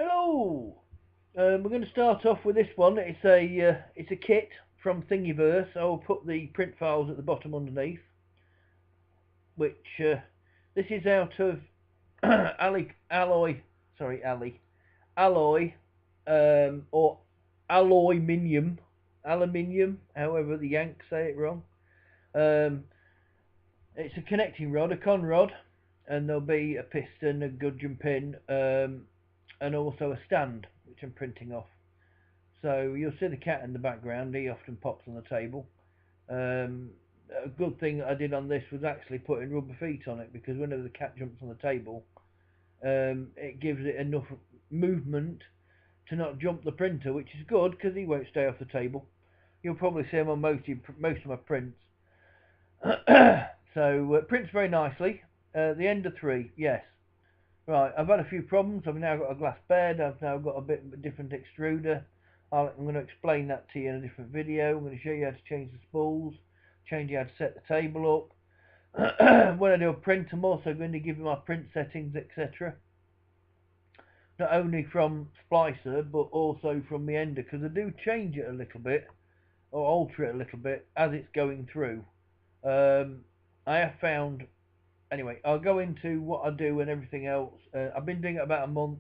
Hello. We're going to start off with this one. It's a kit from Thingiverse. I'll put the print files at the bottom underneath. Which this is out of alloy, or aluminium, however the Yanks say it wrong. It's a connecting rod, a con rod, and there'll be a piston, a gudgeon pin, and also a stand which I'm printing off. So you'll see the cat in the background. He often pops on the table. A good thing I did on this was actually putting rubber feet on it, because whenever the cat jumps on the table, it gives it enough movement to not jump the printer, which is good because he won't stay off the table. You'll probably see him on most of my prints. So it prints very nicely. The Ender 3, yes. Right, I've had a few problems. I've now got a glass bed. I've now got a bit of a different extruder. I'm going to explain that to you in a different video. I'm going to show you how to change the spools, change how to set the table up. When I do a print, I'm also going to give you my print settings, etc. Not only from Splicer, but also from the Ender, because I do change it a little bit, or alter it a little bit as it's going through. I have found, anyway, I'll go into what I do and everything else. I've been doing it about a month.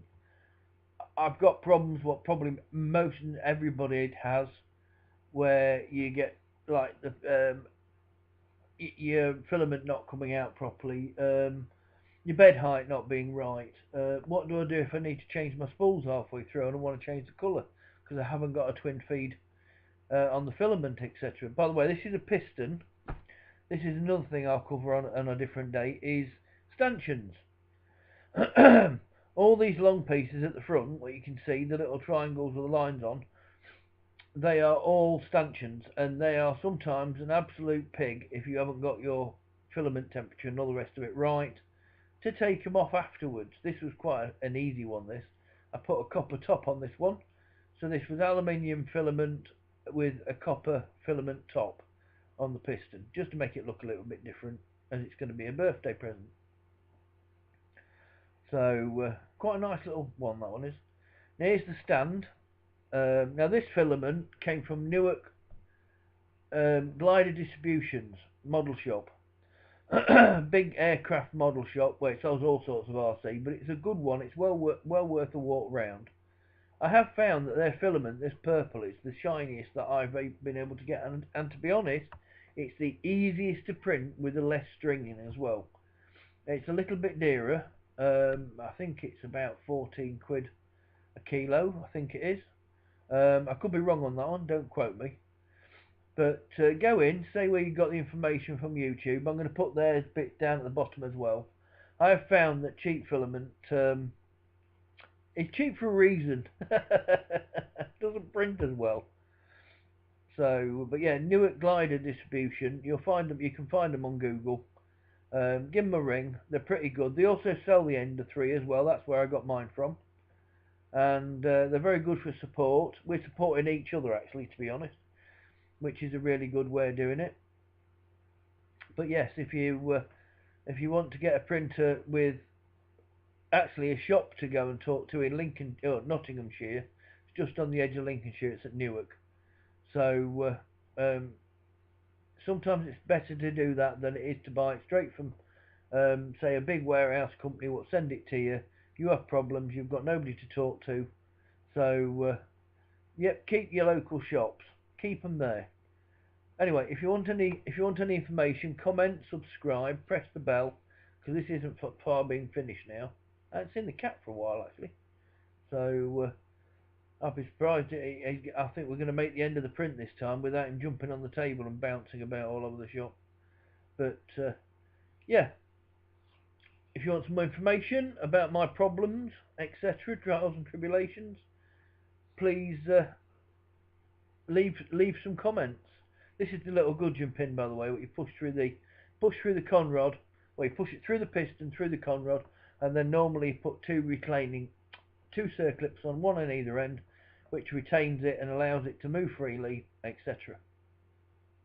I've got problems, what probably most everybody has, where you get like your filament not coming out properly, your bed height not being right. What do I do if I need to change my spools halfway through and I want to change the colour because I haven't got a twin feed on the filament, etc. By the way, this is a piston. This is another thing I'll cover on a different day, is stanchions. All these long pieces at the front, where you can see the little triangles with the lines on, they are all stanchions, and they are sometimes an absolute pig if you haven't got your filament temperature and all the rest of it right to take them off afterwards. This was quite an easy one, this. I put a copper top on this one, so this was aluminium filament with a copper filament top on the piston, just to make it look a little bit different, as it's going to be a birthday present. So quite a nice little one, that one is. Now here's the stand. Now this filament came from Newark Glider Distributions model shop. Big aircraft model shop where it sells all sorts of RC, but it's a good one. It's well worth a walk round. I have found that their filament, this purple, is the shiniest that I've been able to get, and to be honest, it's the easiest to print with the less stringing as well. It's a little bit dearer. I think it's about 14 quid a kilo, I think it is. I could be wrong on that one, don't quote me. But go in, say where you got the information from YouTube. I'm going to put their bit down at the bottom as well. I have found that cheap filament is cheap for a reason. Doesn't print as well. So, but yeah, Newark Glider Distribution. You'll find them. You can find them on Google. Give them a ring. They're pretty good. They also sell the Ender 3 as well. That's where I got mine from. And they're very good for support. We're supporting each other, actually, to be honest, which is a really good way of doing it. But yes, if you want to get a printer with actually a shop to go and talk to in Nottinghamshire, it's just on the edge of Lincolnshire. It's at Newark. So sometimes it's better to do that than it is to buy it straight from, say, a big warehouse company will send it to you. You have problems, you've got nobody to talk to. So, yep, keep your local shops. Keep them there. Anyway, if you want any information, comment, subscribe, press the bell, because this isn't far being finished now. And it's in the cat for a while, actually. So, I'll be surprised. I think we're going to make the end of the print this time without him jumping on the table and bouncing about all over the shop. But, yeah. If you want some more information about my problems, etc., trials and tribulations, please leave some comments. This is the little gudgeon pin, by the way, what you push through the con rod. Well, you push it through the piston, through the con rod, and then normally you put two circlips on, one on either end, which retains it and allows it to move freely, etc.